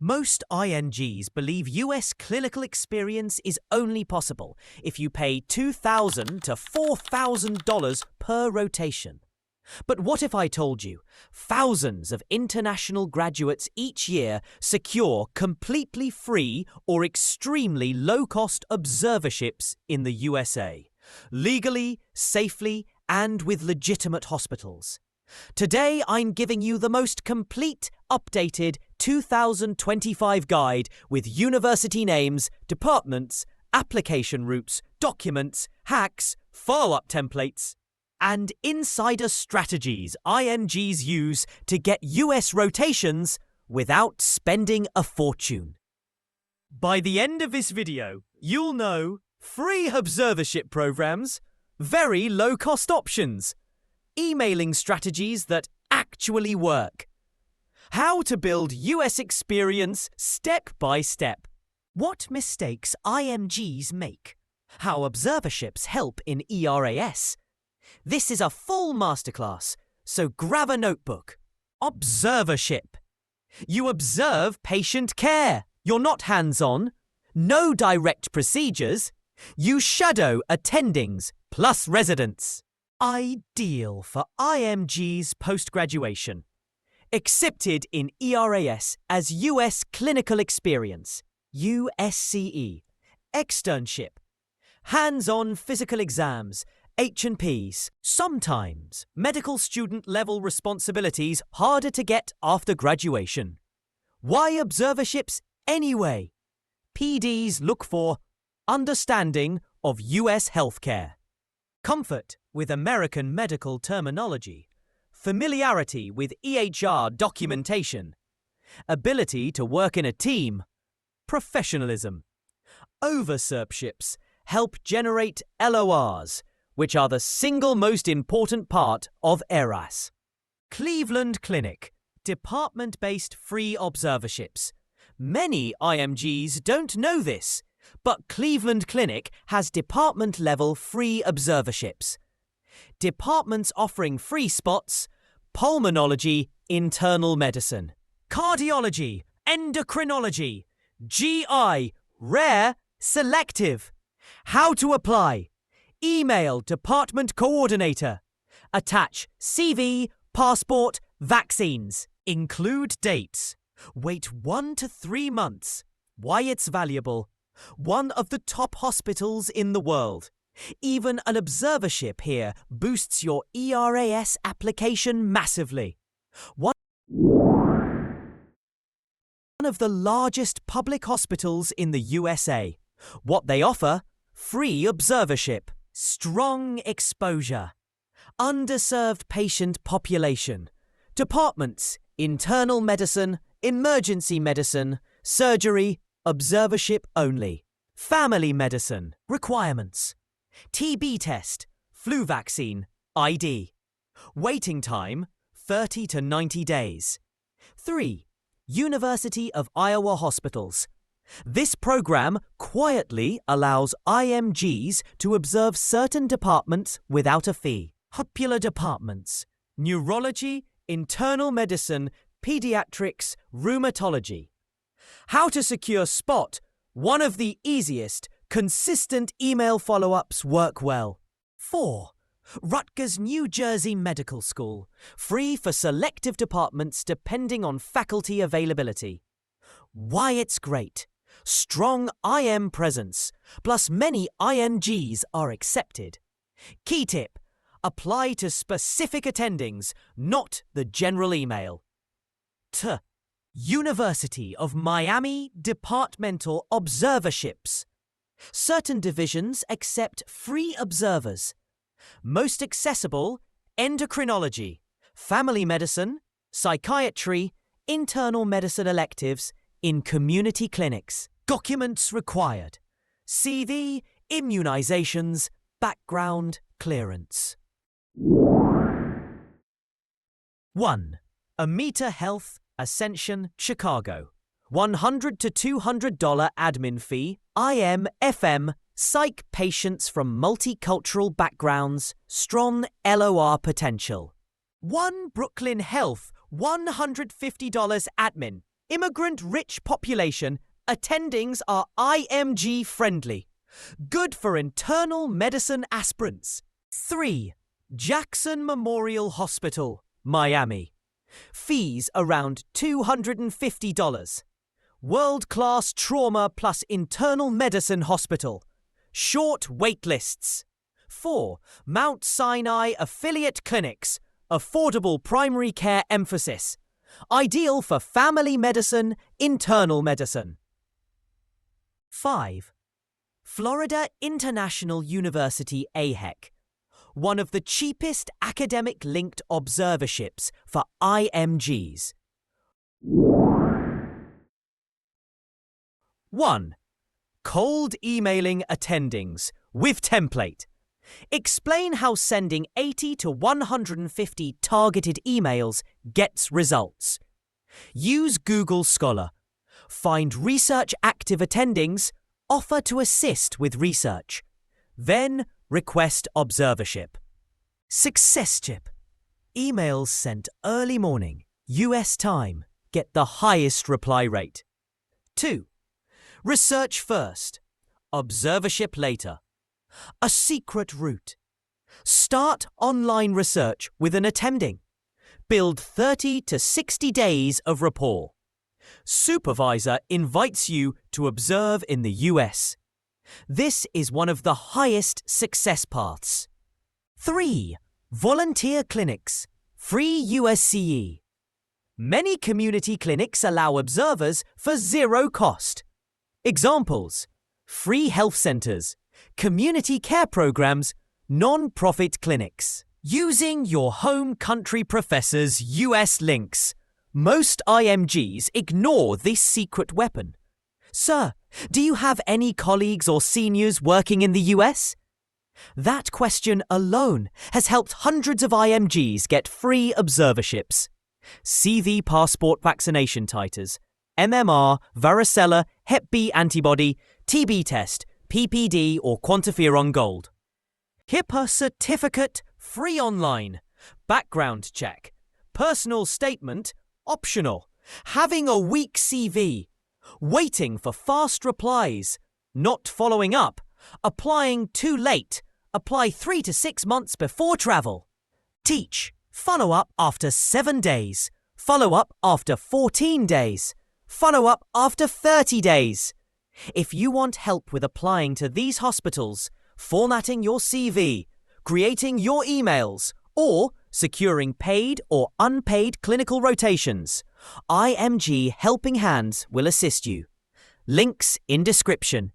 Most IMGs believe US clinical experience is only possible if you pay $2,000 to $4,000 per rotation. But what if I told you thousands of international graduates each year secure completely free or extremely low-cost observerships in the USA, legally, safely, and with legitimate hospitals? Today, I'm giving you the most complete, updated 2025 guide with university names, departments, application routes, documents, hacks, follow-up templates, and insider strategies IMGs use to get US rotations without spending a fortune. By the end of this video, you'll know free observership programs, very low-cost options, emailing strategies that actually work, how to build US experience step by step, what mistakes IMGs make, how observerships help in ERAS. This is a full masterclass, so grab a notebook. Observership. You observe patient care. You're not hands-on. No direct procedures. You shadow attendings plus residents. Ideal for IMGs post-graduation. Accepted in ERAS as US Clinical Experience, USCE. Externship. Hands-on physical exams, H&Ps. Sometimes medical student level responsibilities harder to get after graduation. Why observerships anyway? PDs look for understanding of US healthcare. Comfort with American medical terminology, familiarity with EHR documentation, ability to work in a team, professionalism. Observerships help generate LORs, which are the single most important part of ERAS. Cleveland Clinic, department-based free observerships. Many IMGs don't know this, but Cleveland Clinic has department-level free observerships. Departments offering free spots: pulmonology, internal medicine, cardiology, endocrinology, GI, rare, selective. How to apply: email department coordinator. Attach CV, passport, vaccines. Include dates. Wait 1 to 3 months. Why it's valuable. One of the top hospitals in the world. Even an observership here boosts your ERAS application massively. One of the largest public hospitals in the USA. What they offer: free observership, strong exposure, underserved patient population, departments, internal medicine, emergency medicine, surgery, observership only, family medicine, requirements, TB test, flu vaccine, ID. Waiting time, 30 to 90 days. 3. University of Iowa Hospitals. This program quietly allows IMGs to observe certain departments without a fee. Popular departments: neurology, internal medicine, pediatrics, rheumatology. How to secure spot: one of the easiest, consistent email follow-ups work well. 4. Rutgers, New Jersey Medical School. Free for selective departments depending on faculty availability. Why it's great: strong IM presence, plus many IMGs are accepted. Key tip: apply to specific attendings, not the general email. University of Miami Departmental Observerships. Certain divisions accept free observers. Most accessible: endocrinology, family medicine, psychiatry, internal medicine electives in community clinics. Documents required: CV, immunizations, background clearance. 1. AMITA Health, Ascension, Chicago. $100 to $200 admin fee, IM, FM, psych patients from multicultural backgrounds, strong LOR potential. 1 Brooklyn Health, $150 admin, Immigrant-rich population, attendings are IMG friendly. Good for internal medicine aspirants. 3. Jackson Memorial Hospital, Miami. Fees around $250. World-class trauma plus internal medicine hospital. Short wait lists. 4. Mount Sinai Affiliate Clinics. Affordable primary care emphasis. Ideal for family medicine, internal medicine. 5. Florida International University AHEC. One of the cheapest academic-linked observerships for IMGs. 1. Cold emailing attendings with template. Explain how sending 80 to 150 targeted emails gets results. Use Google Scholar. Find research-active attendings. Offer to assist with research. Then request observership. Success tip. Emails sent early morning, US time, get the highest reply rate. 2. Research first. Observership later. A secret route. Start online research with an attending. Build 30 to 60 days of rapport. Supervisor invites you to observe in the US. This is one of the highest success paths. 3. Volunteer clinics. Free USCE. Many community clinics allow observers for zero cost. Examples: free health centers, community care programs, non-profit clinics. Using your home country professor's US links. Most IMGs ignore this secret weapon. Sir, do you have any colleagues or seniors working in the US? That question alone has helped hundreds of IMGs get free observerships. CV passport vaccination titers, MMR, varicella, Hep B antibody, TB test, PPD or quantiferon gold. HIPAA certificate, free online. Background check. Personal statement, optional. Having a weak CV. Waiting for fast replies. Not following up. Applying too late. Apply 3 to 6 months before travel. Teach. Follow up after 7 days. Follow up after 14 days. Follow up after 30 days. If you want help with applying to these hospitals, formatting your CV, creating your emails, or securing paid or unpaid clinical rotations, IMG Helping Hands will assist you. Links in description.